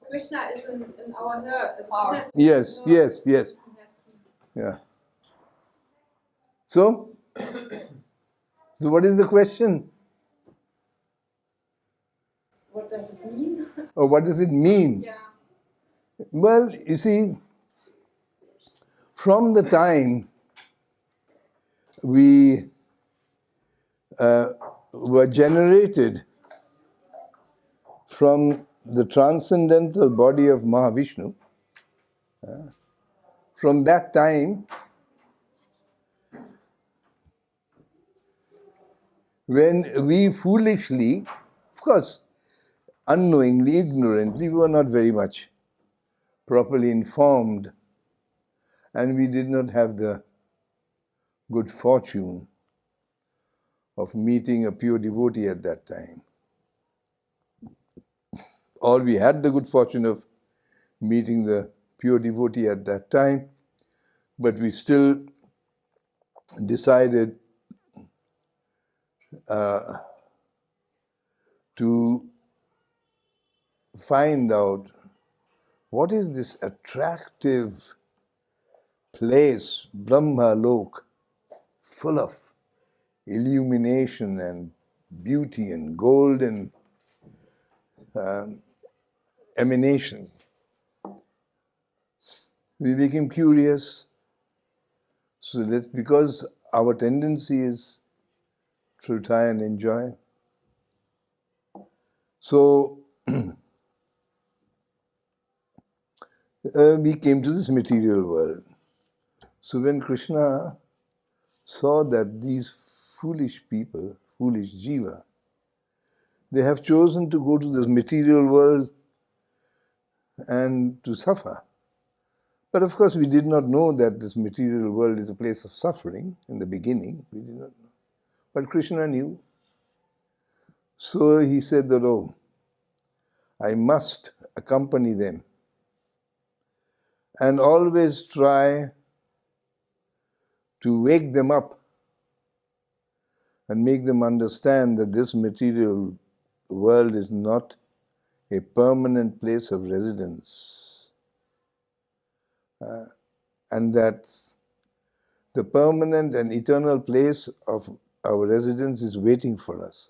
Krishna is in our heart. Yes. Yeah. So what is the question? What does it mean? Or what does it mean? Yeah. Well, you see, from the time we were generated from the transcendental body of Mahavishnu, from that time, when we foolishly, of course, unknowingly, ignorantly, we were not very much properly informed, and we did not have the good fortune of meeting a pure devotee at that time. Or we had the good fortune of meeting the pure devotee at that time, but we still decided to find out what is this attractive place, Brahma Lok, full of illumination and beauty and golden emanation. We became curious. So that's because our tendency is to try and enjoy. So we came to this material world. So when Krishna saw that these foolish people, foolish jiva, they have chosen to go to this material world and to suffer. But of course we did not know that this material world is a place of suffering in the beginning. We did not know. But Krishna knew. So he said that, oh, I must accompany them and always try to wake them up and make them understand that this material world is not a permanent place of residence, and that the permanent and eternal place of our residence is waiting for us.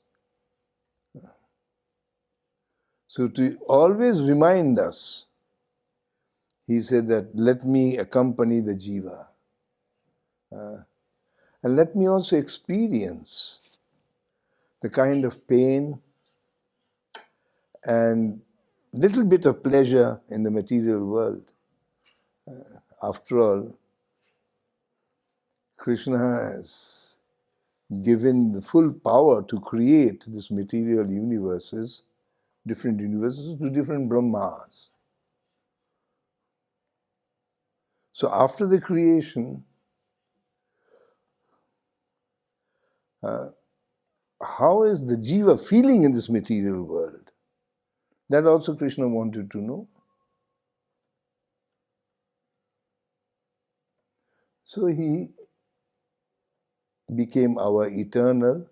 So to always remind us, he said that, let me accompany the jiva. And let me also experience the kind of pain and little bit of pleasure in the material world. After all, Krishna has given the full power to create this material universes, different universes to different Brahmas. So after the creation, how is the jiva feeling in this material world? That also Krishna wanted to know. So he became our eternal.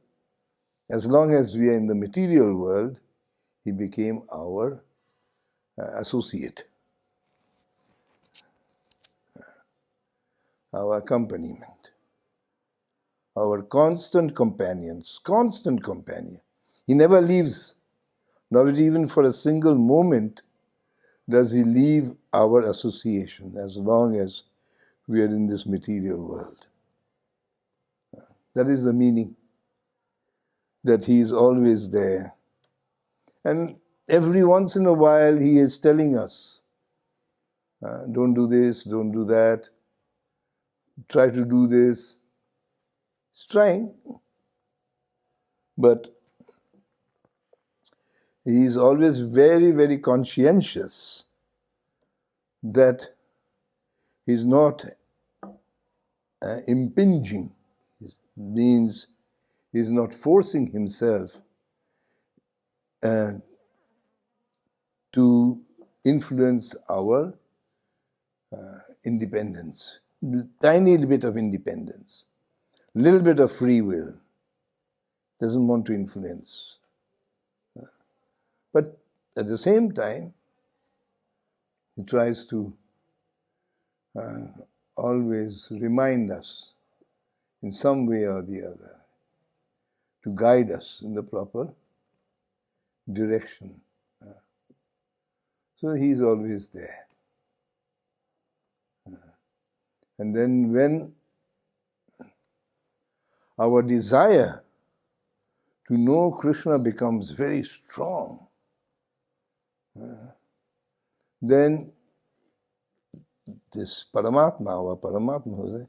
As long as we are in the material world, he became our associate, our accompaniment, our constant companion. He never leaves, not even for a single moment does he leave our association as long as we are in this material world. That is the meaning, that he is always there. And every once in a while he is telling us, don't do this, don't do that, try to do this. He's trying, but he is always very, very conscientious that he is not impinging. It means he is not forcing himself to influence our independence. Tiny bit of independence, little bit of free will. Doesn't want to influence. But at the same time, He tries to always remind us in some way or the other, to guide us in the proper direction. So he's always there. And then when our desire to know Krishna becomes very strong, then this Paramatma, our Paramatma,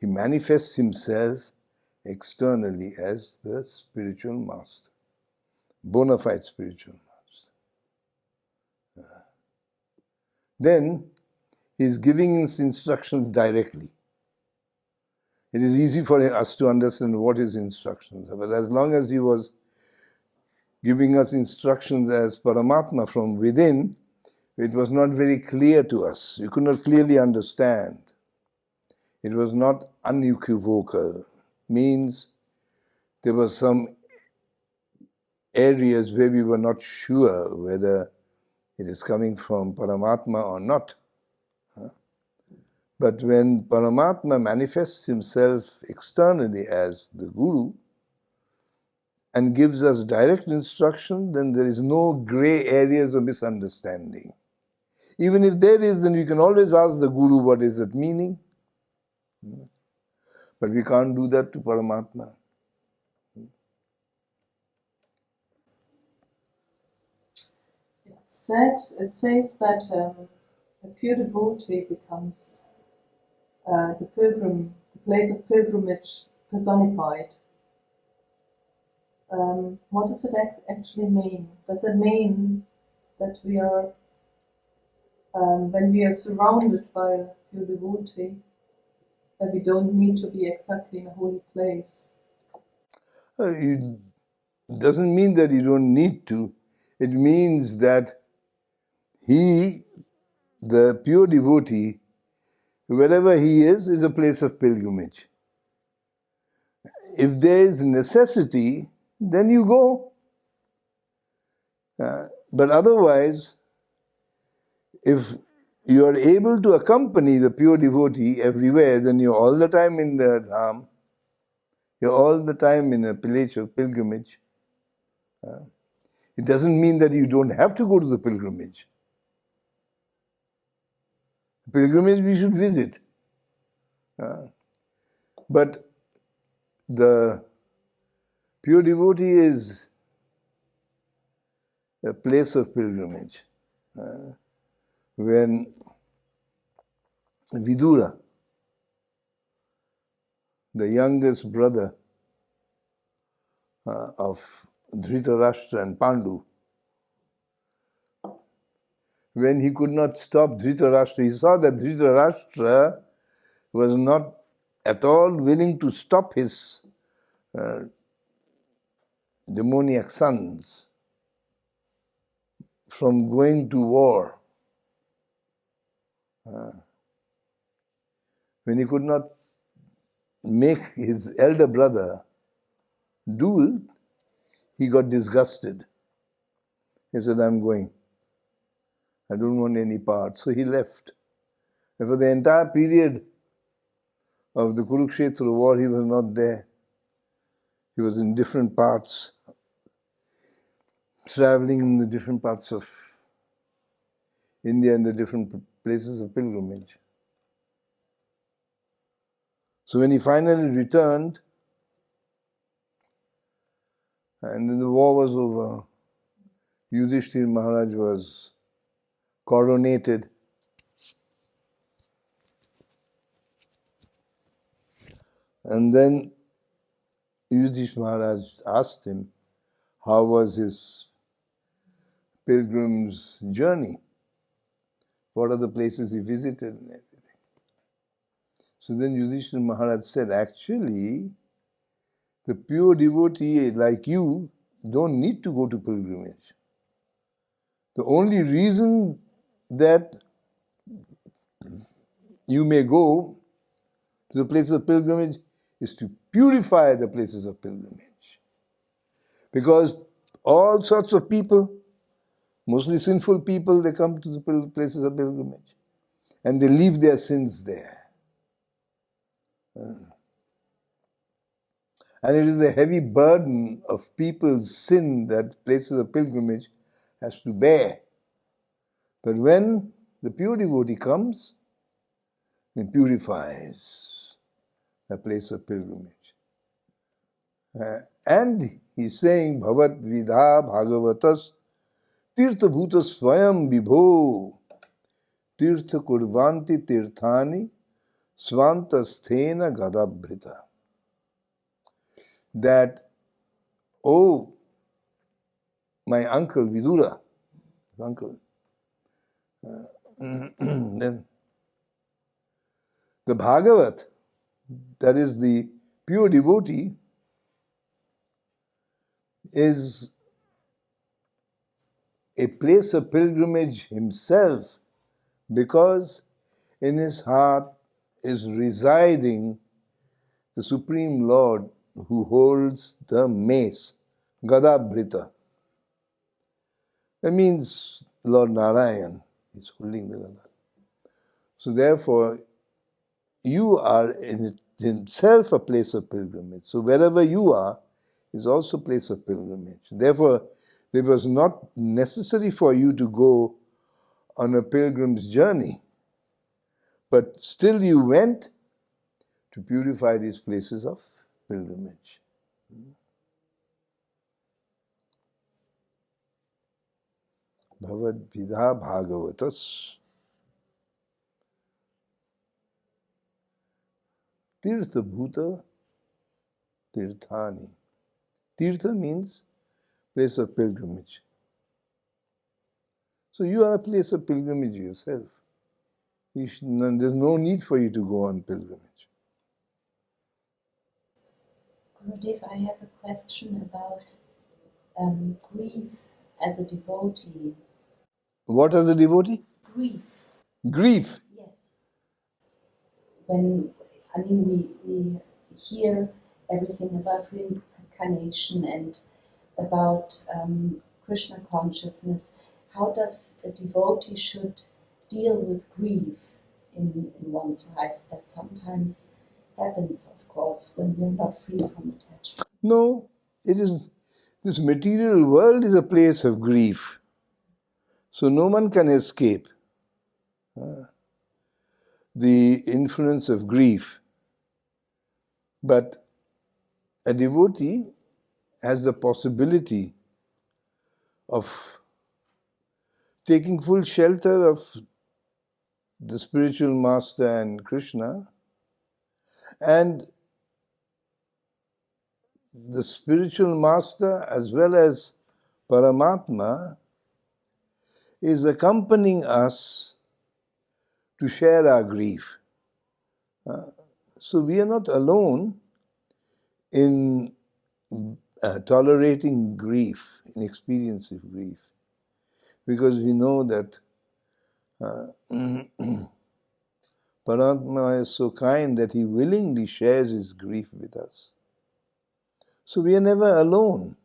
he manifests himself externally as the spiritual master, bona fide spiritual master. Then he is giving us instructions directly. It is easy for us to understand what his instructions are, but as long as he was giving us instructions as Paramatma from within, it was not very clear to us. You could not clearly understand. It was not unequivocal. Means there were some areas where we were not sure whether it is coming from Paramatma or not. But when Paramatma manifests himself externally as the Guru and gives us direct instruction, then there is no grey areas of misunderstanding. Even if there is, then we can always ask the Guru what is it meaning. But we can't do that to Paramatma. It says that a pure devotee becomes the place of pilgrimage personified. What does it actually mean? Does it mean that we are, when we are surrounded by a pure devotee, that we don't need to be exactly in a holy place? It doesn't mean that you don't need to. It means that he, the pure devotee, wherever he is a place of pilgrimage. If there is necessity, then you go. But otherwise, if you are able to accompany the pure devotee everywhere, then you're all the time in the dham, you're all the time in a place of pilgrimage. It doesn't mean that you don't have to go to the pilgrimage. Pilgrimage we should visit. But the pure devotee is a place of pilgrimage. When Vidura, the youngest brother of Dhritarashtra and Pandu, when he could not stop Dhritarashtra, he saw that Dhritarashtra was not at all willing to stop his demoniac sons from going to war. When he could not make his elder brother do it, he got disgusted. He said, I'm going. I don't want any part. So he left. And for the entire period of the Kurukshetra war, he was not there. He was in different parts, traveling in the different parts of India and the different places of pilgrimage. So when he finally returned, and then the war was over, Yudhishthira Maharaj was coronated. And then Yudhishthira Maharaj asked him, how was his pilgrim's journey? What are the places he visited and everything? So then Yudhishthira Maharaj said, actually, the pure devotee like you don't need to go to pilgrimage. The only reason that you may go to the places of pilgrimage is to purify the places of pilgrimage. Because all sorts of people, Mostly sinful people, they come to the places of pilgrimage and they leave their sins there. And it is a heavy burden of people's sin that places of pilgrimage has to bear. But when the pure devotee comes, he purifies the place of pilgrimage. And he's saying, Bhavat Vidha Bhagavatas Tirtha Bhuta Swayam Vibho Tirtha Kurvanti Tirthani Svantasthena Gadabhrita. That, oh, my uncle Vidura, uncle, then the Bhagavat, that is the pure devotee, is a place of pilgrimage himself, because in his heart is residing the Supreme Lord who holds the mace, Gadabhrita. That means Lord Narayan is holding the Gada. So therefore, you are in himself a place of pilgrimage. So wherever you are is also a place of pilgrimage. Therefore, it was not necessary for you to go on a pilgrim's journey, but still you went to purify these places of pilgrimage. Bhavad Vidha Bhagavatas Tirtha Bhuta Tirthani. Tirtha means place of pilgrimage. So you are a place of pilgrimage yourself. There's no need for you to go on pilgrimage. Gurudev, I have a question about grief as a devotee. What as a devotee? Grief. Grief. Yes. We hear everything about reincarnation and about Krishna consciousness. How does a devotee should deal with grief in one's life? That sometimes happens, of course, when we're not free from attachment. No, this material world is a place of grief. So no one can escape the influence of grief. But a devotee has the possibility of taking full shelter of the spiritual master and Krishna, and the spiritual master as well as Paramatma is accompanying us to share our grief. So we are not alone in tolerating grief, in experience of grief, because we know that Paramatma is so kind that he willingly shares his grief with us. So we are never alone.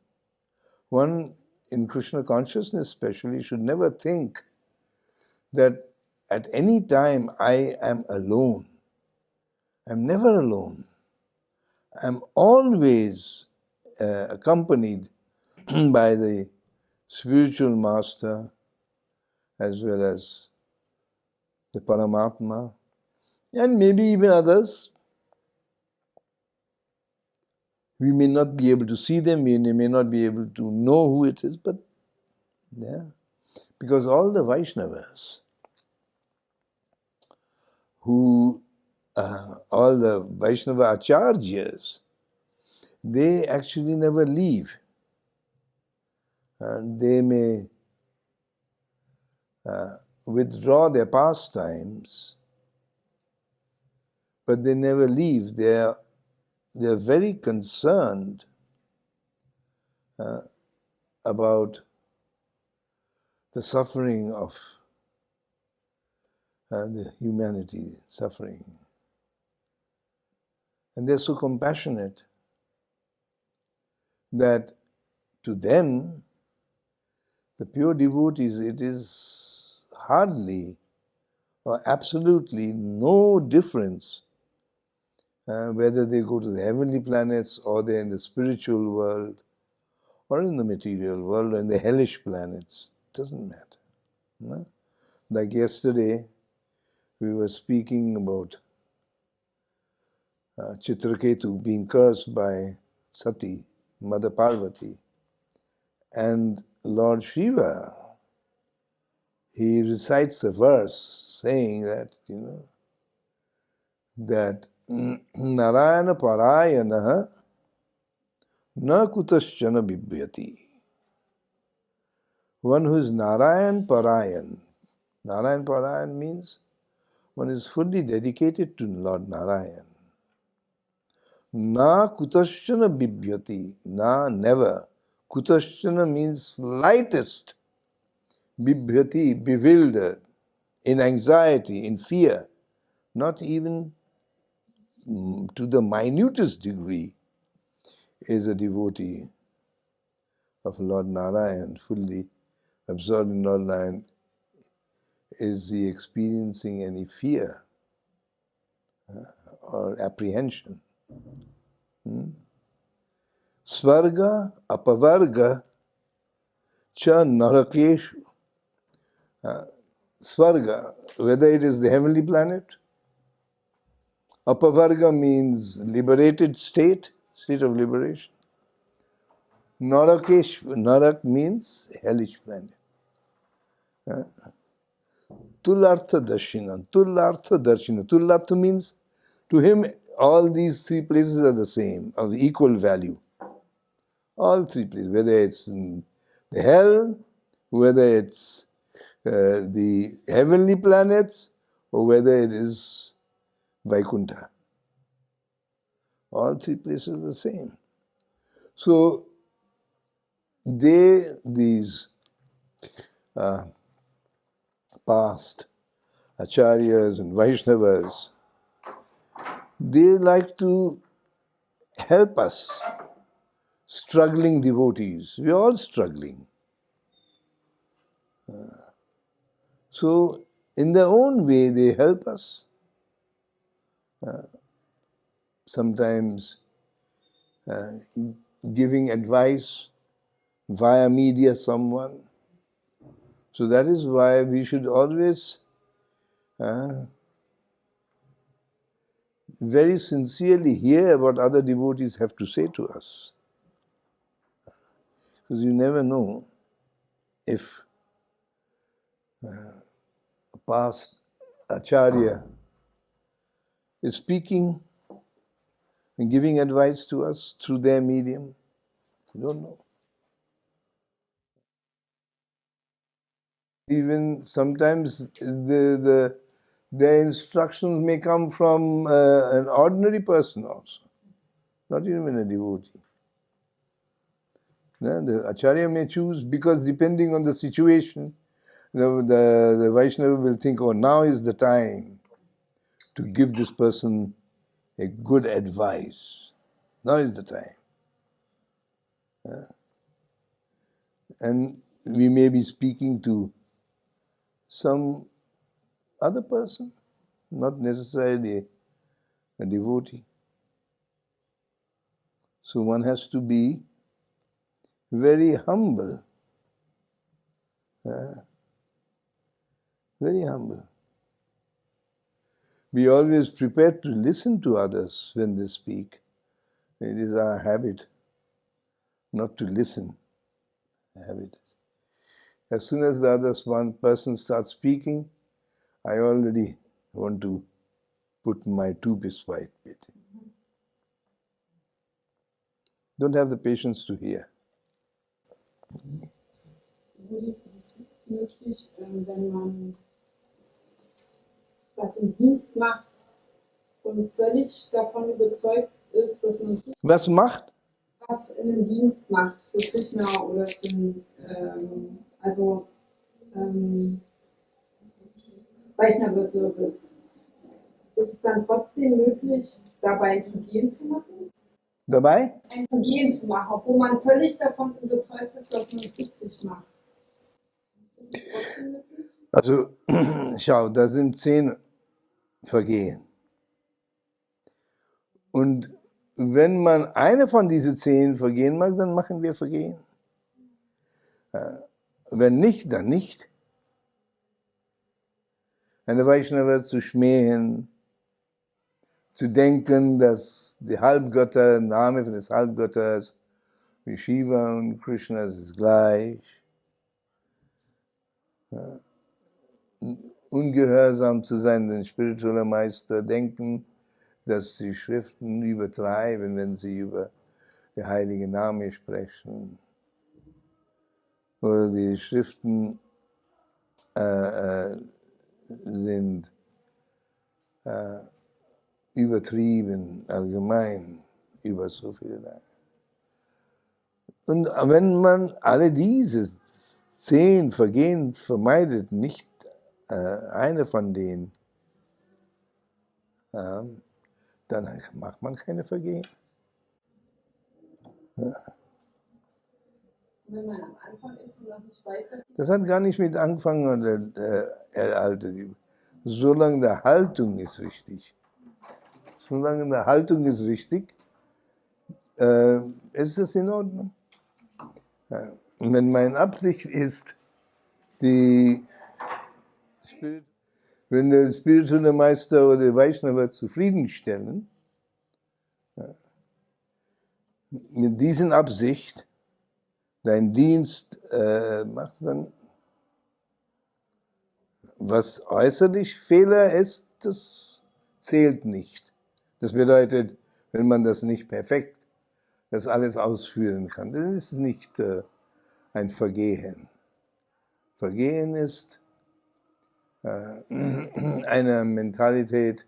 One, in Krishna consciousness especially, should never think that at any time I am alone. I'm never alone. I'm always accompanied by the spiritual master as well as the Paramatma, and maybe even others. We may not be able to see them, we may not be able to know who it is, but yeah, because all the Vaishnavas all the Vaishnava acharyas, they actually never leave. And they may withdraw their pastimes, but they never leave. They are very concerned about the suffering of the humanity suffering. And they're so compassionate that to them The pure devotees, it is hardly or absolutely no difference whether they go to the heavenly planets or they're in the spiritual world or in the material world or in the hellish planets. It doesn't matter. No? Like yesterday, we were speaking about Chitraketu being cursed by Sati, Mother Parvati, and Lord Shiva, he recites a verse saying that, that Narayana Parayana na kutaschana bibhyati. One who is Narayan Parayan. Narayan Parayan means one is fully dedicated to Lord Narayan. Na kutaschana bibhyati. Na, never. Kutaschana means slightest. Bibhyati, bewildered, in anxiety, in fear. Not even to the minutest degree is a devotee of Lord Narayan, fully absorbed in Lord Narayan. Is he experiencing any fear or apprehension? Svarga apavarga cha narakeshu. Svarga, whether it is the heavenly planet, apavarga means liberated state of liberation. Narakeshu, narak means hellish planet. Tulartha darshina, tulartha darshina. Tulartha means to him all these three places are the same, of equal value. All three places, whether it's in the hell, whether it's the heavenly planets, or whether it is Vaikuntha. All three places are the same. So, these past acharyas and Vaishnavas, they like to help us, struggling devotees. We are all struggling. So, in their own way, they help us. Sometimes giving advice via media someone. So that is why we should always very sincerely hear what other devotees have to say to us. Because you never know if a past acharya is speaking and giving advice to us through their medium. You don't know. Even sometimes their instructions may come from an ordinary person also, not even a devotee. The acharya may choose, because depending on the situation, the Vaishnava will think, oh, now is the time to give this person a good advice. Now is the time. And we may be speaking to some other person, not necessarily a devotee. So one has to be very humble. Very humble. Be always prepared to listen to others when they speak. It is our habit not to listen. Habit. As soon as one person starts speaking, I already want to put my two-piece fight bit. Don't have the patience to hear. Ist es möglich, wenn man was im Dienst macht und völlig davon überzeugt ist, dass man Was macht? was in einem Dienst macht für Krishna oder für Vaishnava-Service, ist es dann trotzdem möglich, dabei ein Vergehen zu machen? Dabei? Ein Vergehen zu machen, obwohl man völlig davon überzeugt ist, dass man es richtig macht. trotzdem möglich? Also, schau, da sind 10 Vergehen. Und wenn man eine von diesen 10 Vergehen macht, dann machen wir Vergehen. Wenn nicht, dann nicht. Eine Vaishnava zu schmähen, zu denken, dass die Halbgötter, Name des Halbgötters, wie Shiva und Krishna, das ist gleich. Ungehorsam zu sein, den spirituellen Meister, denken, dass die Schriften übertreiben, wenn sie über den heiligen Namen sprechen. Oder die Schriften sind übertrieben, allgemein, über so viele Dinge. Und wenn man alle diese 10 Vergehen vermeidet, nicht eine von denen, dann macht man keine Vergehen. Ja. Wenn man am Anfang ist und noch nicht weiß, was Das hat gar nicht mit Anfang oder Alter. Solange die Haltung ist richtig. Solange die Haltung ist richtig, ist es in Ordnung. Ja. Und wenn meine Absicht ist, wenn der spirituelle Meister oder der Vaishnava zufriedenstellen, mit dieser Absicht deinen Dienst machst, dann was äußerlich Fehler ist, das zählt nicht. Das bedeutet, wenn man das nicht perfekt, das alles ausführen kann, dann ist es nicht ein Vergehen. Vergehen ist eine Mentalität,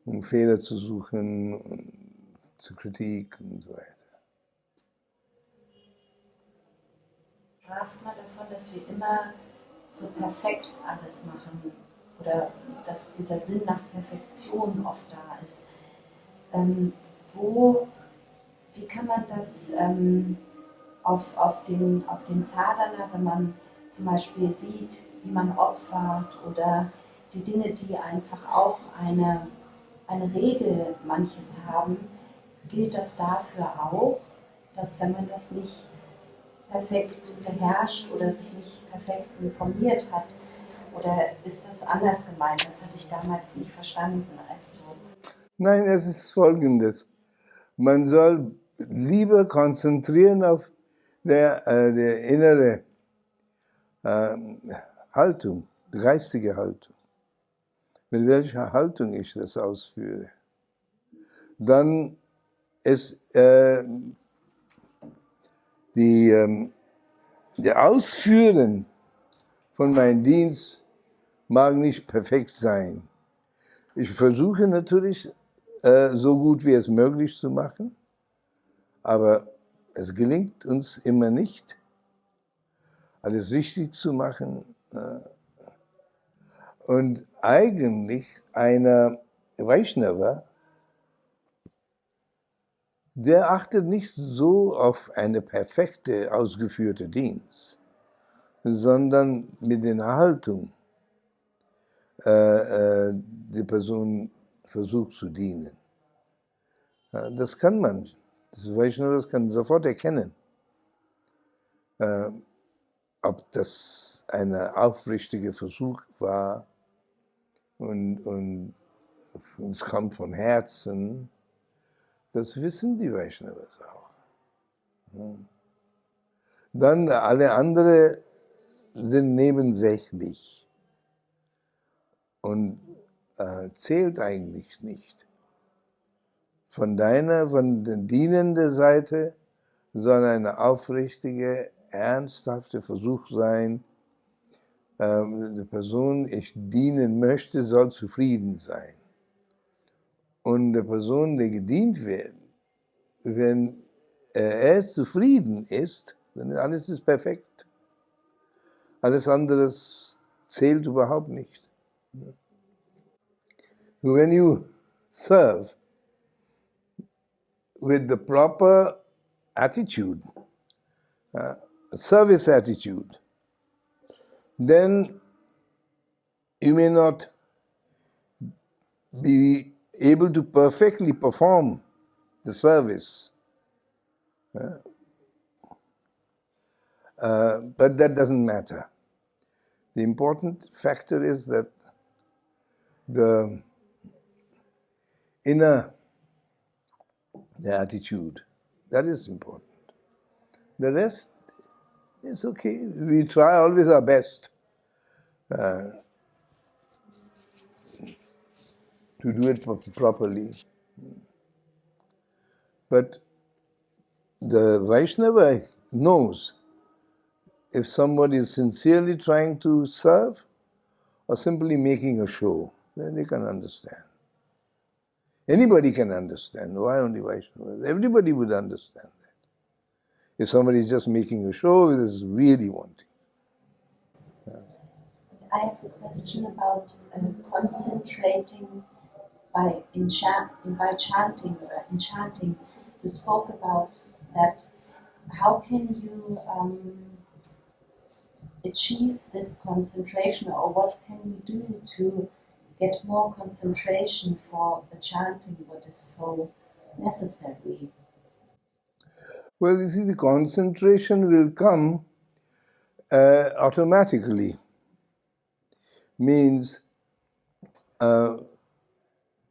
um Fehler zu suchen, zur Kritik und so weiter. Du sprachst mal davon, dass wir immer so perfekt alles machen oder dass dieser Sinn nach Perfektion oft da ist. Wie kann man das auf den Sadhana, wenn man zum Beispiel sieht, wie man opfert oder die Dinge, die einfach auch eine Regel manches haben, gilt das dafür auch, dass wenn man das nicht perfekt beherrscht oder sich nicht perfekt informiert hat, oder ist das anders gemeint? Das hatte ich damals nicht verstanden. Nein, es ist Folgendes. Man soll lieber konzentrieren auf der innere Haltung, die geistige Haltung. Mit welcher Haltung ich das ausführe. Dann ist der Ausführen von meinem Dienst mag nicht perfekt sein. Ich versuche natürlich, so gut wie es möglich zu machen, aber es gelingt uns immer nicht, alles richtig zu machen. Und eigentlich einer Vaishnava, der achtet nicht so auf eine perfekte, ausgeführte Dienst, sondern mit der Haltung die Person versucht zu dienen. Das kann man. Das Vaishnava kann sofort erkennen, ob das ein aufrichtiger Versuch war und es kommt von Herzen. Das wissen die Vaishnavas auch. Dann alle anderen sind nebensächlich und zählt eigentlich nicht. Von der dienenden Seite soll eine aufrichtige, ernsthafte Versuch sein, die Person, ich dienen möchte, soll zufrieden sein. Und der Person, die gedient wird, wenn er zufrieden ist, dann alles ist perfekt. Alles andere zählt überhaupt nicht. When you serve with the proper attitude, service attitude, then you may not be able to perfectly perform the service. But that doesn't matter. The important factor is that the inner, the attitude, that is important. The rest is okay. We try always our best to do it properly. But the Vaishnava knows if somebody is sincerely trying to serve or simply making a show, then they can understand. Anybody can understand. Why only Vaishnavas? Everybody would understand that. If somebody is just making a show, it is really wanting. I have a question about concentrating by chanting or enchanting. You spoke about that. How can you achieve this concentration, or what can we do to get more concentration for the chanting, what is so necessary? Well, you see, the concentration will come automatically. Means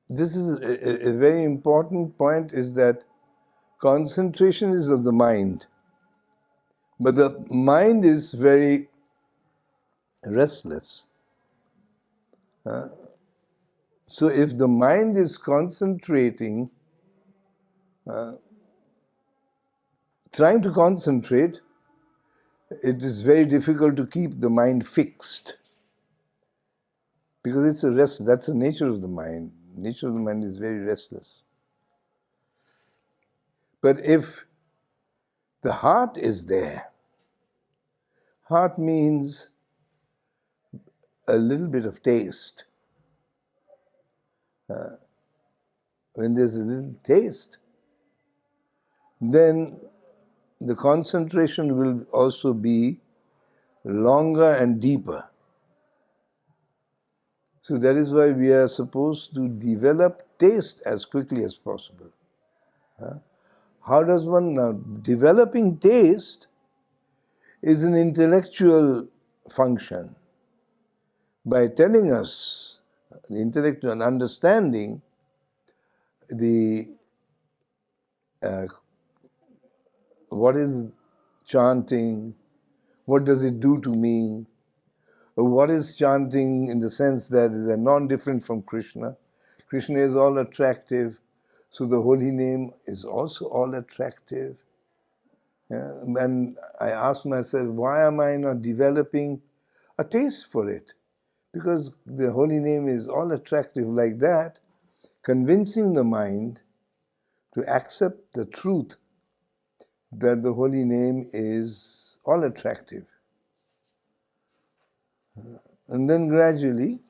this is a very important point, is that concentration is of the mind. But the mind is very restless. So if the mind is concentrating, trying to concentrate, it is very difficult to keep the mind fixed. Because it's a rest, that's the nature of the mind. The nature of the mind is very restless. But if the heart is there, heart means a little bit of taste. When there's a little taste, then the concentration will also be longer and deeper. So that is why we are supposed to develop taste as quickly as possible. How does one now? Developing taste is an intellectual function. By telling us, the intellectual understanding, what is chanting, what does it do to me, what is chanting in the sense that they are non-different from Krishna. Krishna is all attractive, so the holy name is also all attractive. And I ask myself, why am I not developing a taste for it? Because the holy name is all attractive like that, convincing the mind to accept the truth that the holy name is all attractive. And then gradually,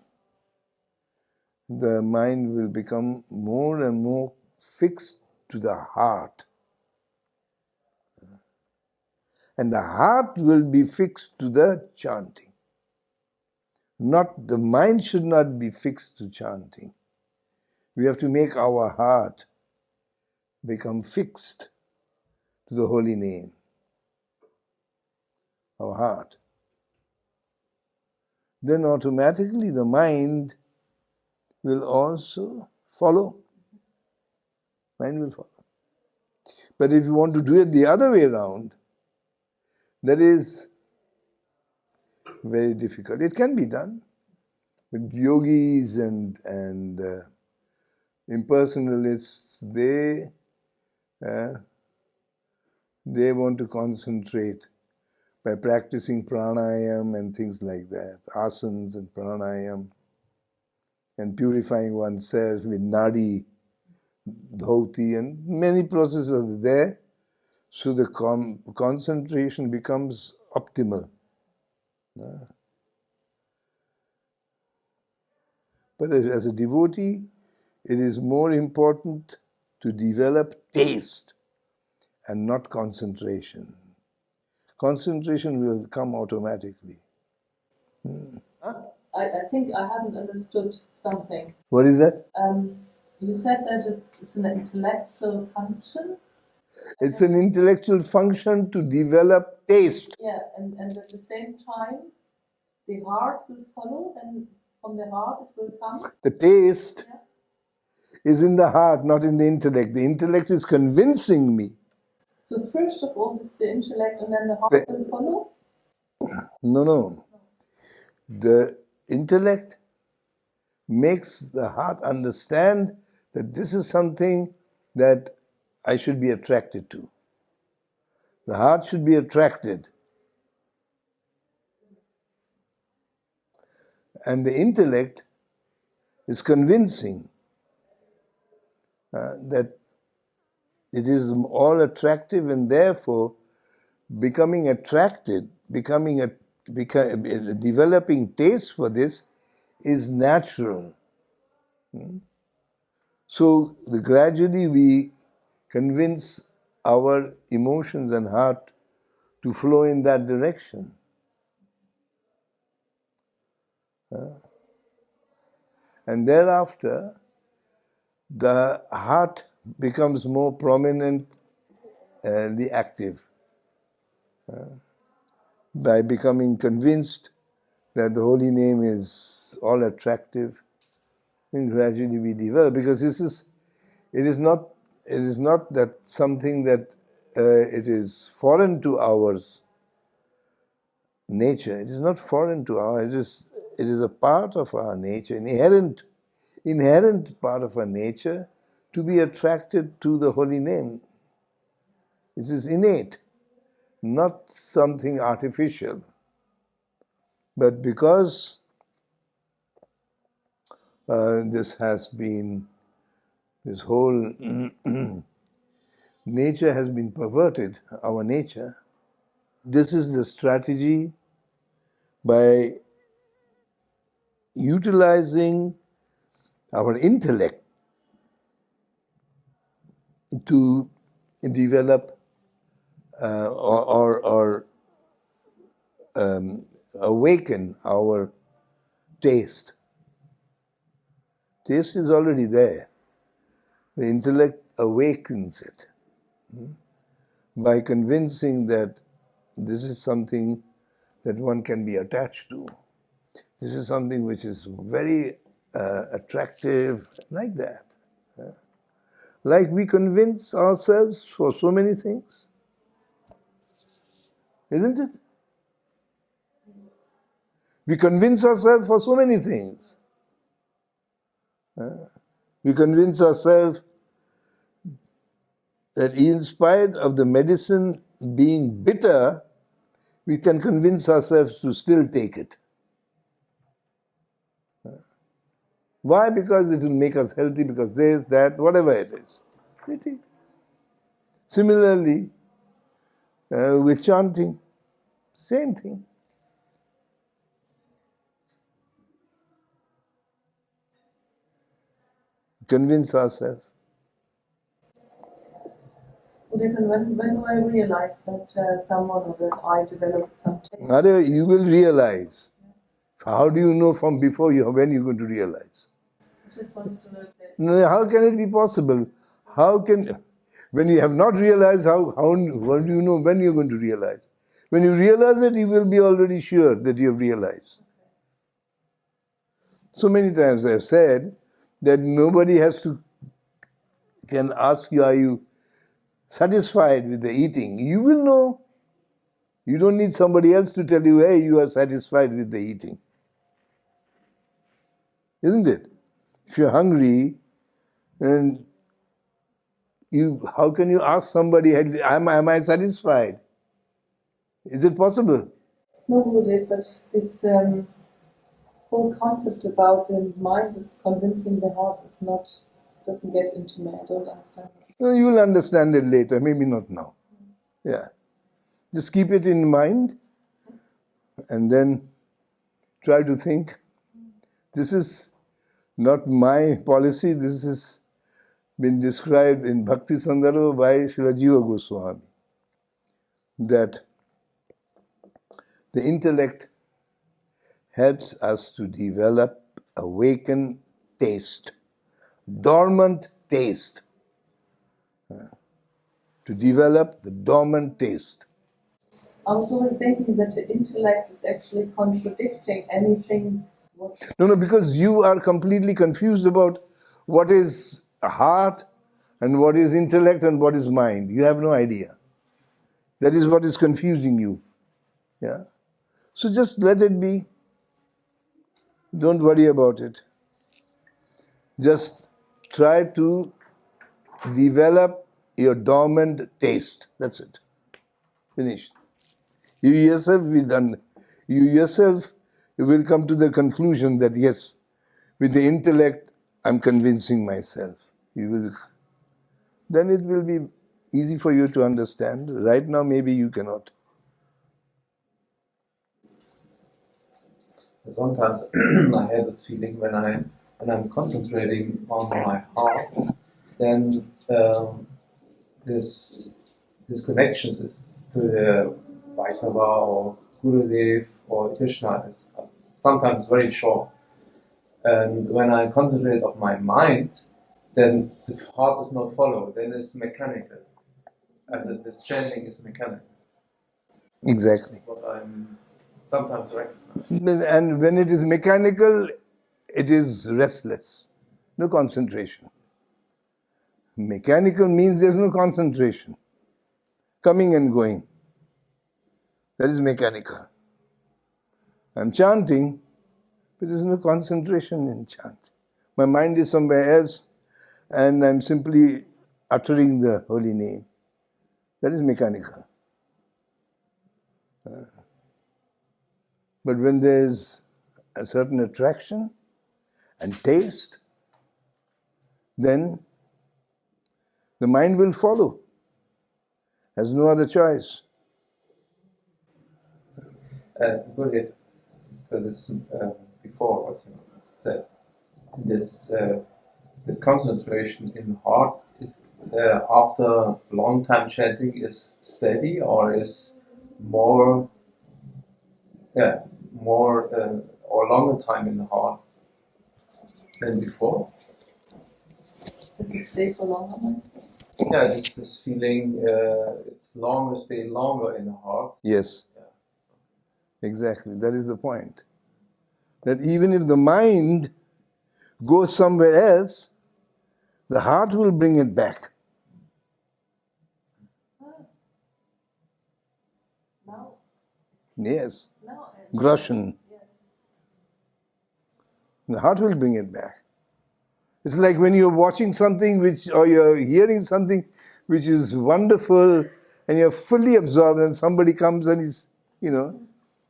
the mind will become more and more fixed to the heart. And the heart will be fixed to the chanting. The mind should not be fixed to chanting. We have to make our heart become fixed to the holy name. Our heart. Then automatically the mind will also follow. Mind will follow. But if you want to do it the other way around, that is very difficult. It can be done. But yogis and impersonalists, they want to concentrate by practicing pranayam and things like that, asanas and pranayam, and purifying oneself with nadi, dhoti, and many processes are there. So the concentration becomes optimal. But as a devotee, it is more important to develop taste and not concentration. Concentration will come automatically. I think I haven't understood something. What is that? You said that it's an intellectual function. It's an intellectual function to develop taste. Yeah, and at the same time, the heart will follow, and from the heart it will come. The taste Yeah. is in the heart, not in the intellect. The intellect is convincing me. So first of all, it's the intellect, and then the heart will follow? No. The intellect makes the heart understand that this is something that I should be attracted to. The heart should be attracted. And the intellect is convincing that it is all attractive, and therefore becoming attracted, developing taste for this is natural. So gradually we convince our emotions and heart to flow in that direction. And thereafter, the heart becomes more prominently active by becoming convinced that the holy name is all attractive, and gradually we develop. Because it is not that something that it is foreign to our nature. It is not foreign to our. It is a part of our nature, inherent part of our nature, to be attracted to the holy name. This is innate, not something artificial. But because this whole nature has been perverted, our nature, this is the strategy by utilizing our intellect to develop or awaken our taste. Taste is already there. The intellect awakens it by convincing that this is something that one can be attached to. This is something which is very attractive, like that. Like we convince ourselves for so many things. Isn't it? We convince ourselves for so many things. We convince ourselves that in spite of the medicine being bitter, we can convince ourselves to still take it. Why? Because it will make us healthy, because this, that, whatever it is. We take. Similarly, with chanting, same thing. Convince ourselves. When do I realize that someone or that I developed something? You will realize. How do you know from before when you're going to realize? I just wanted to know this. No, how can it be possible? When you have not realized, how do you know when you're going to realize? When you realize it, you will be already sure that you have realized. So many times I have said that nobody can ask you, are you satisfied with the eating? You will know. You don't need somebody else to tell you, hey, you are satisfied with the eating. Isn't it? If you're hungry, and how can you ask somebody, am I satisfied? Is it possible? No, Gurudev, but this whole concept about the mind is convincing the heart doesn't get into me. I don't understand it. You will understand it later, maybe not now. Yeah. Just keep it in mind and then try to think, this is not my policy, this has been described in Bhakti Sandarbha by Srila Jiva Goswami, that the intellect helps us to develop awakened taste, dormant taste. To develop the dormant taste. I was always thinking that the intellect is actually contradicting anything. No, because you are completely confused about what is heart and what is intellect and what is mind. You have no idea. That is what is confusing you. Yeah. So just let it be. Don't worry about it. Just try to develop your dormant taste. That's it. Finished. You yourself will come to the conclusion that yes, with the intellect, I'm convincing myself. Then it will be easy for you to understand. Right now, maybe you cannot. Sometimes I have this feeling when I'm concentrating on my heart, then this connections is to the Vaishnava or Gurudev or Krishna is sometimes very short. And when I concentrate on my mind, then the heart is not followed. Then it's mechanical, as this chanting is mechanical. Exactly. That's what I'm sometimes recognize. And when it is mechanical, it is restless, no concentration. Mechanical means there's no concentration, coming and going. That is mechanical. I'm chanting, but there's no concentration in chant. My mind is somewhere else, and I'm simply uttering the holy name. That is mechanical. But when there's a certain attraction and taste, then the mind will follow. Has no other choice. Gurudev, so this before what you said, this concentration in the heart is after long time chanting is steady or is more or longer time in the heart than before. Does it stay for longer, Master? Yeah, this feeling it's stay longer in the heart. Yes. Exactly, that is the point. That even if the mind goes somewhere else, the heart will bring it back. Now? Yes. Now? Groshen. Yes. The heart will bring it back. It's like when you're watching something or you're hearing something which is wonderful and you're fully absorbed and somebody comes and is,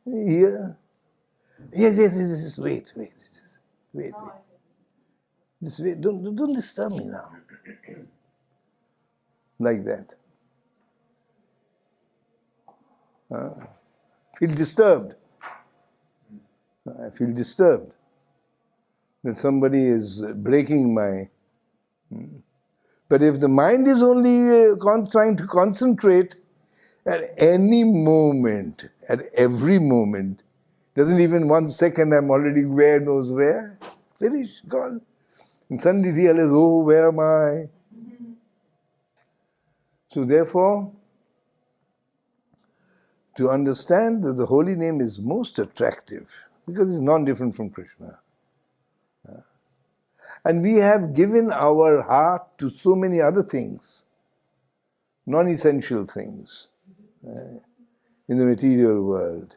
here. Yes, wait. Just wait, don't disturb me now. Like that. Feel disturbed. I feel disturbed that somebody is breaking my... But if the mind is only trying to concentrate at any moment, at every moment, doesn't even 1 second I'm already where knows where, finish, gone. And suddenly realize, oh, where am I? So therefore, to understand that the holy name is most attractive, because it's non-different from Krishna. And we have given our heart to so many other things, non-essential things in the material world.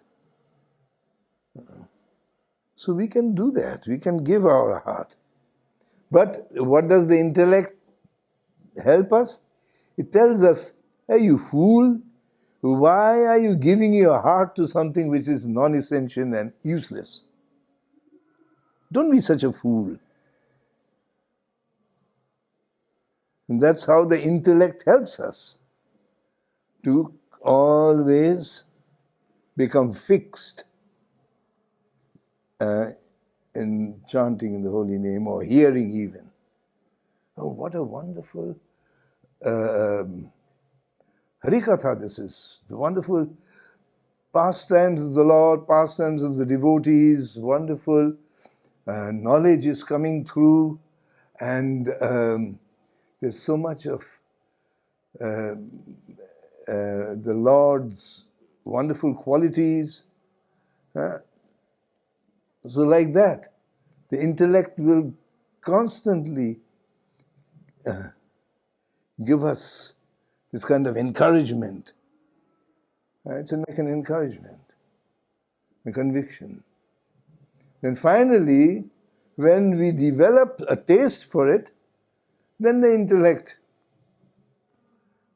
So we can do that, we can give our heart. But what does the intellect help us? It tells us, hey, you fool, why are you giving your heart to something which is non-essential and useless? Don't be such a fool. And that's how the intellect helps us to always become fixed in chanting the holy name or hearing even. Oh, what a wonderful Harikatha this is. The wonderful pastimes of the Lord, pastimes of the devotees, wonderful. Knowledge is coming through, and there's so much of the Lord's wonderful qualities. So like that, the intellect will constantly give us this kind of encouragement. It's like an encouragement, a conviction. Then finally, when we develop a taste for it, then the intellect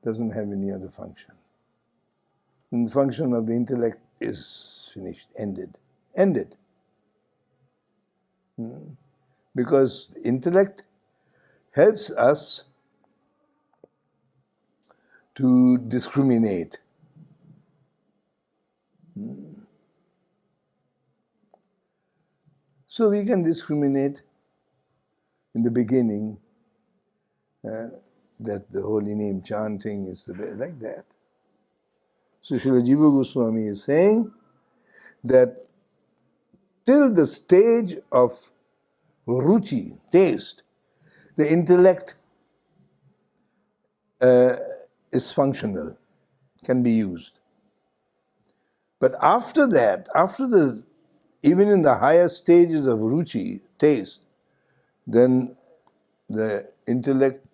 doesn't have any other function. And the function of the intellect is finished, ended. Because the intellect helps us to discriminate. So we can discriminate in the beginning that the holy name chanting is the best, like that. So Srila Jiva Goswami is saying that till the stage of ruchi, taste, the intellect is functional, can be used. But after that, even in the higher stages of ruchi, taste, then the intellect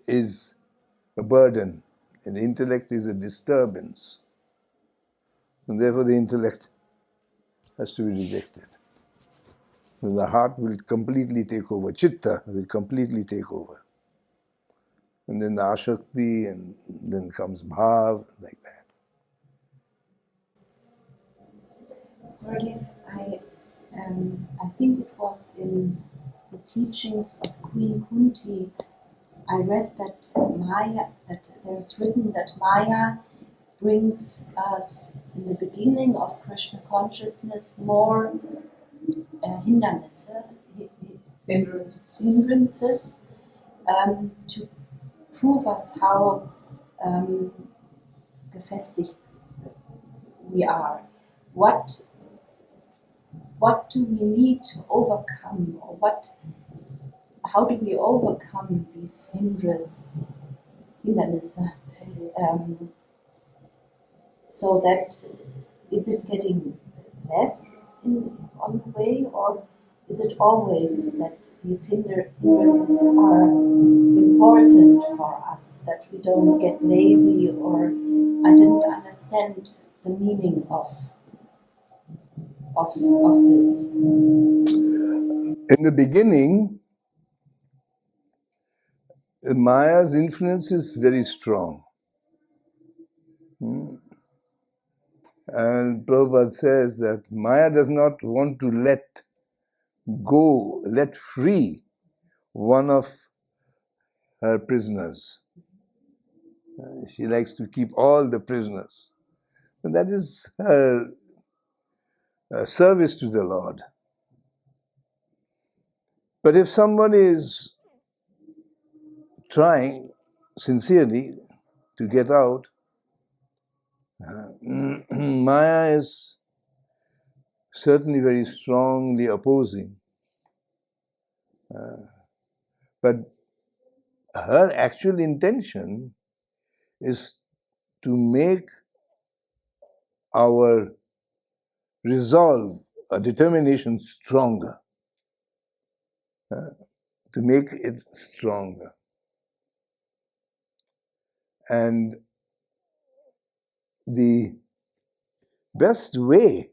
is a burden, and the intellect is a disturbance. And therefore the intellect has to be rejected. And the heart will completely take over, chitta will completely take over. And then the ashakti, and then comes bhav, like that. Gurudev, I think it was in the teachings of Queen Kunti, I read that there is written that Maya brings us in the beginning of Krishna consciousness more hindrances to prove us how gefestigt we are. What do we need to overcome, or how do we overcome these hindrances, so that is it getting less on the way, or is it always that these hindrances are important for us, that we don't get lazy? Or I didn't understand the meaning of this. In the beginning, Maya's influence is very strong. And Prabhupada says that Maya does not want to let free one of her prisoners. She likes to keep all the prisoners. And that is her service to the Lord. But if somebody is trying sincerely to get out, Maya is certainly very strongly opposing. But her actual intention is to make our resolve, our determination stronger. To make it stronger. And the best way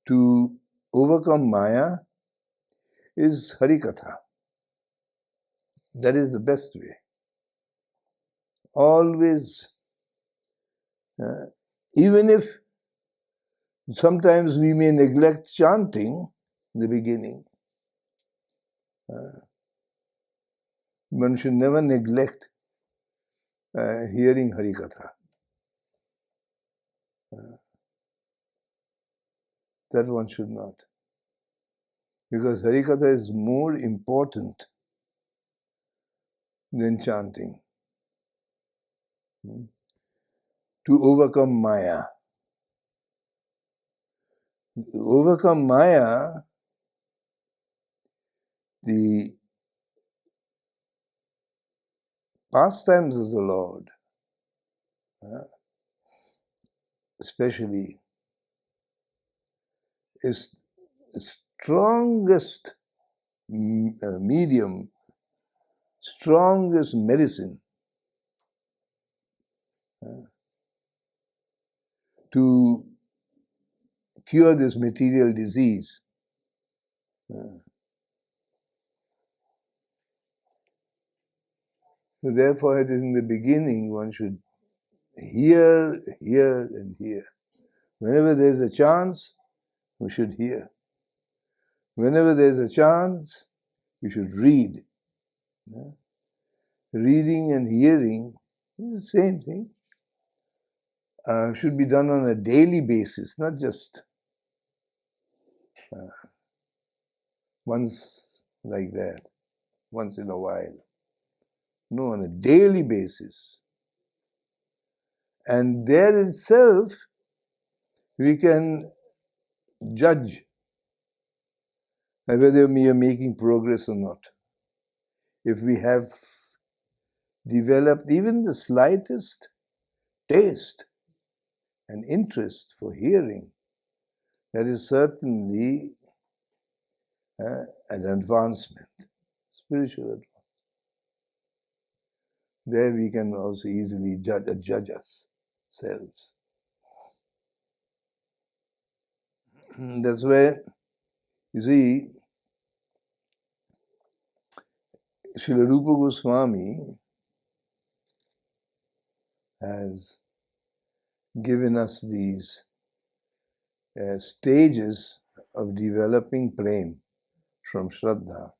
to overcome Maya is Harikatha. That is the best way. Always, even if sometimes we may neglect chanting in the beginning, one should never neglect hearing Harikatha. That one should not. Because Harikatha is more important than chanting. to overcome Maya. To overcome Maya, the pastimes of the Lord, especially, is the strongest medium, strongest medicine to cure this material disease. So therefore, it is in the beginning one should hear, and hear. Whenever there is a chance, we should hear. Whenever there is a chance, we should read. Reading and hearing is the same thing. Should be done on a daily basis, not just once like that, once in a while. No, on a daily basis. And there itself, we can judge whether we are making progress or not. If we have developed even the slightest taste and interest for hearing, that is certainly an advancement, spiritual advancement. There we can also easily judge ourselves. That's where, you see, Srila Rupa Goswami has given us these stages of developing prem from Shraddha.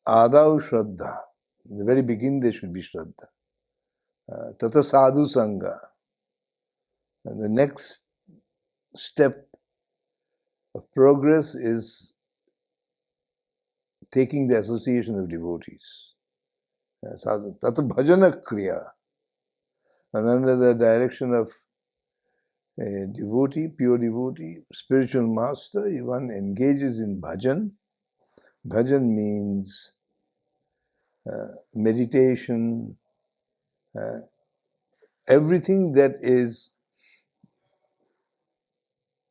Ādau Shraddha. In the very beginning there should be Shraddha. Tata Sadhu Sangha. And the next step of progress is taking the association of devotees. Tata Bhajana Kriya. And under the direction of a devotee, pure devotee, spiritual master, one engages in bhajan. Bhajan means meditation, everything that is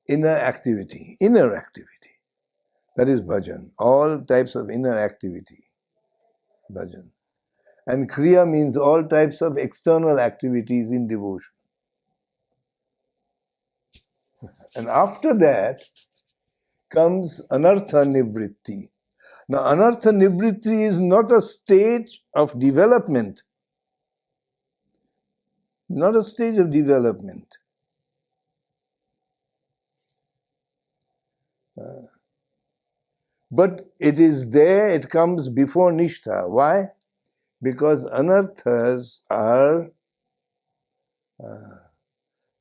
inner activity. That is bhajan. All types of inner activity, bhajan. And kriya means all types of external activities in devotion. And after that comes anartha nivritti. Now, anartha nivritti is not a stage of development. Not a stage of development. But it is there, it comes before nishtha. Why? Because anarthas are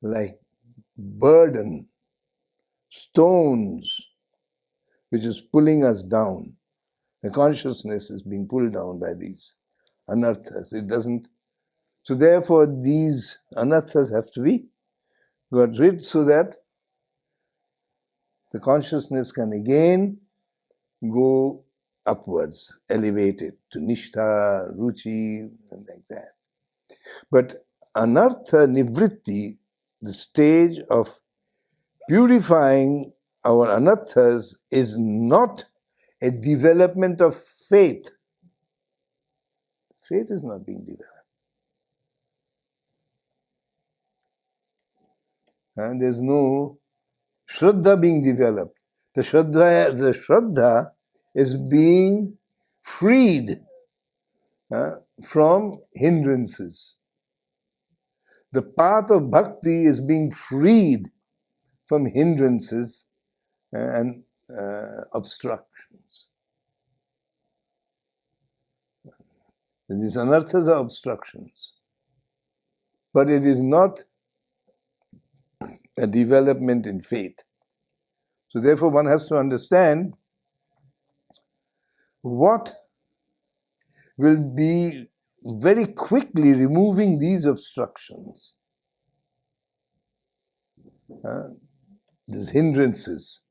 like burden, stones, which is pulling us down. The consciousness is being pulled down by these anarthas. It doesn't. So therefore, these anarthas have to be got rid so that the consciousness can again go upwards, elevated to nishtha, ruchi, and like that. But anartha nivritti, the stage of purifying our anarthas, is not a development of faith. Faith is not being developed. And there's no Shraddha being developed. The Shraddha is being freed from hindrances. The path of bhakti is being freed from hindrances and obstructions. These anarthas are obstructions. But it is not a development in faith. So therefore one has to understand what will be very quickly removing these obstructions, these hindrances.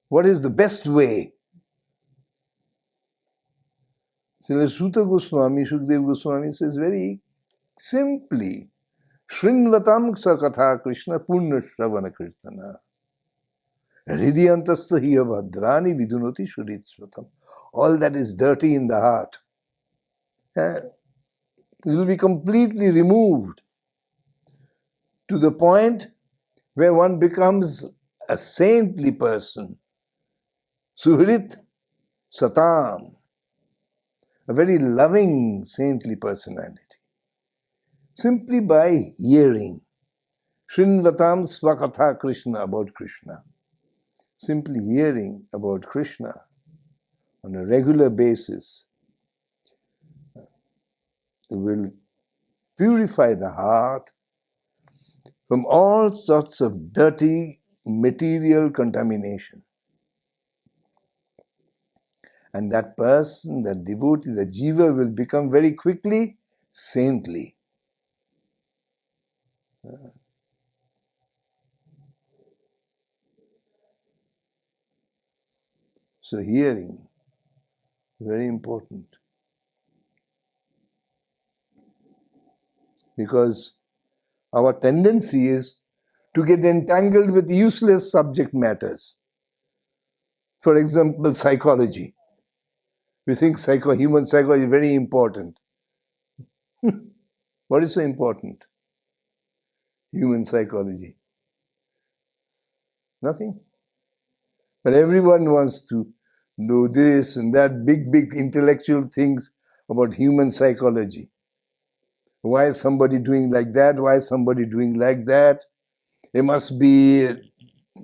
What is the best way? So Suta Goswami, Shukdev Goswami says very simply, Shrinvatam Sakatha Krishna Purna Shravana Kirtana. Hridiyantastha hiya bhadrani vidunoti shuritsvatam. All that is dirty in the heart, it will be completely removed to the point where one becomes a saintly person. Suhrit Satam, a very loving saintly personality. Simply by hearing Shrinvatam Swakatha Krishna, about Krishna. Simply hearing about Krishna on a regular basis will purify the heart from all sorts of dirty material contamination. And that person, that devotee, the jiva will become very quickly saintly. So hearing, very important. Because our tendency is to get entangled with useless subject matters. For example, psychology. We think human psychology is very important. What is so important? Human psychology. Nothing. But everyone wants to know this and that, big intellectual things about human psychology. Why is somebody doing like that? Why is somebody doing like that? There must be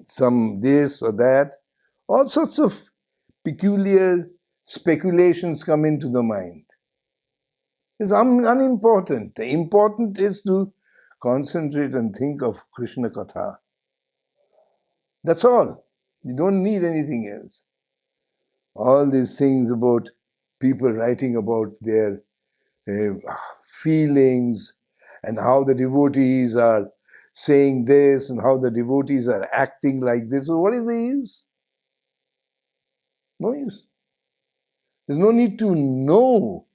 some this or that. All sorts of peculiar speculations come into the mind. It's unimportant. The important is to concentrate and think of Krishna Katha. That's all. You don't need anything else. All these things about people writing about their feelings and how the devotees are saying this and how the devotees are acting like this. So what is the use? No use. There's no need to know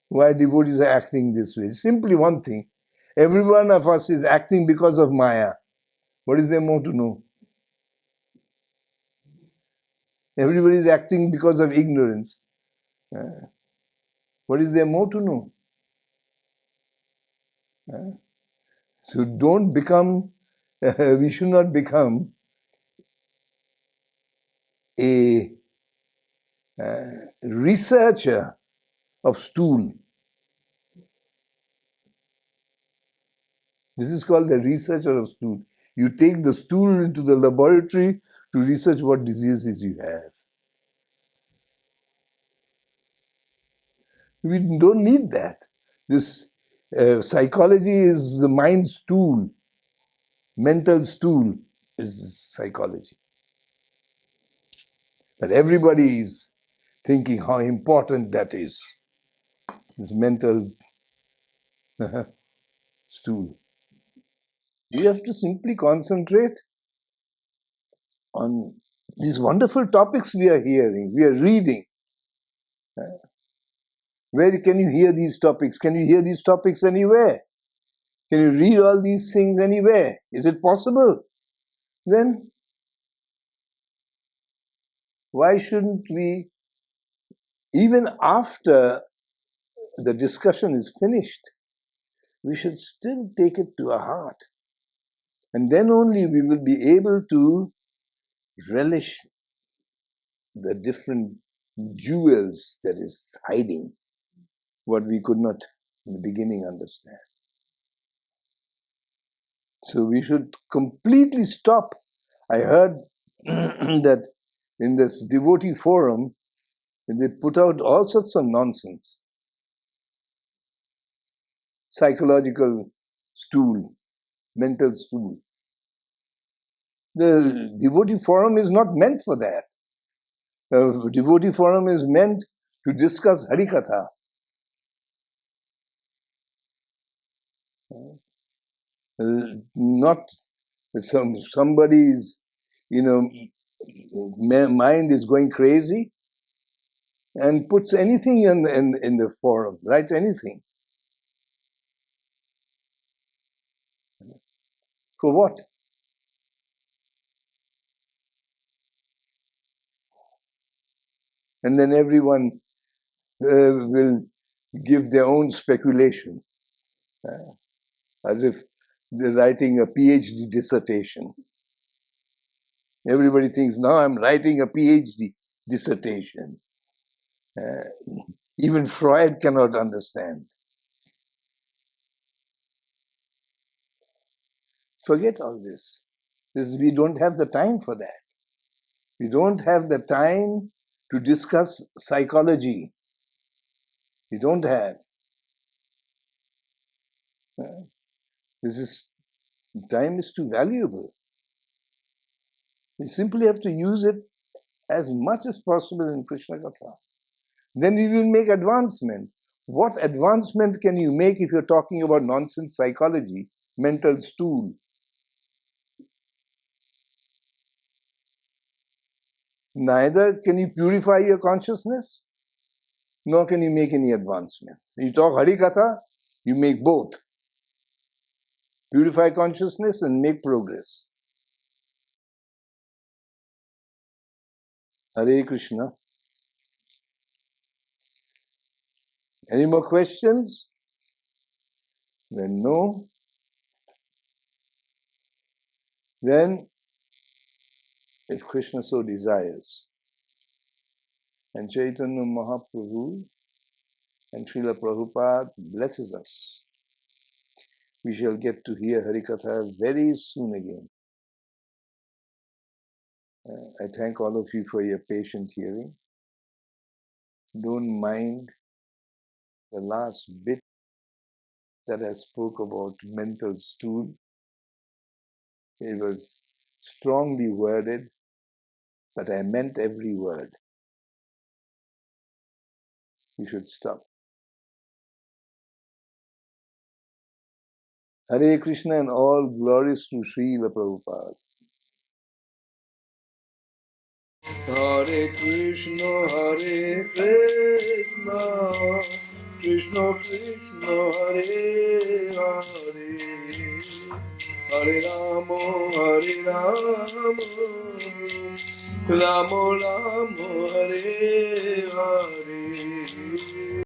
why devotees are acting this way. It's simply one thing. Every one of us is acting because of Maya. What is there more to know? Everybody is acting because of ignorance. What is there more to know? So don't become, we should not become a researcher of stool. This is called the researcher of stool. You take the stool into the laboratory to research what diseases you have. We don't need that. This psychology is the mind stool. Mental stool is psychology. But everybody is thinking how important that is. This mental stool. You have to simply concentrate on these wonderful topics we are hearing, we are reading. Where can you hear these topics? Can you hear these topics anywhere? Can you read all these things anywhere? Is it possible? Then why shouldn't we, even after the discussion is finished, we should still take it to our heart. And then only we will be able to relish the different jewels that is hiding, what we could not in the beginning understand. So we should completely stop. I heard that in this devotee forum, they put out all sorts of nonsense. Psychological stool, mental stool. The devotee forum is not meant for that. The devotee forum is meant to discuss Harikatha. Not somebody's, mind is going crazy and puts anything in the forum, writes anything. For what? And then everyone will give their own speculation, as if they're writing a PhD dissertation. Everybody thinks, now I'm writing a PhD dissertation. Even Freud cannot understand. Forget all this. We don't have the time for that. We don't have the time to discuss psychology. We don't have. Time is too valuable. We simply have to use it as much as possible in Krishna Katha. Then we will make advancement. What advancement can you make if you're talking about nonsense psychology, mental stool? Neither can you purify your consciousness, nor can you make any advancement. You talk Hari Katha, you make both. Purify consciousness and make progress. Hare Krishna. Any more questions? Then no. Then, if Krishna so desires, and Chaitanya Mahaprabhu and Srila Prabhupada blesses us, we shall get to hear Harikatha very soon again. I thank all of you for your patient hearing. Don't mind the last bit that I spoke about mental stool. It was strongly worded, but I meant every word. You should stop. Hare Krishna and all glories to Srila Prabhupada. Hare Krishna, Krishna Krishna, Hare Hare, Hare Rama, Rama Rama, Hare Hare.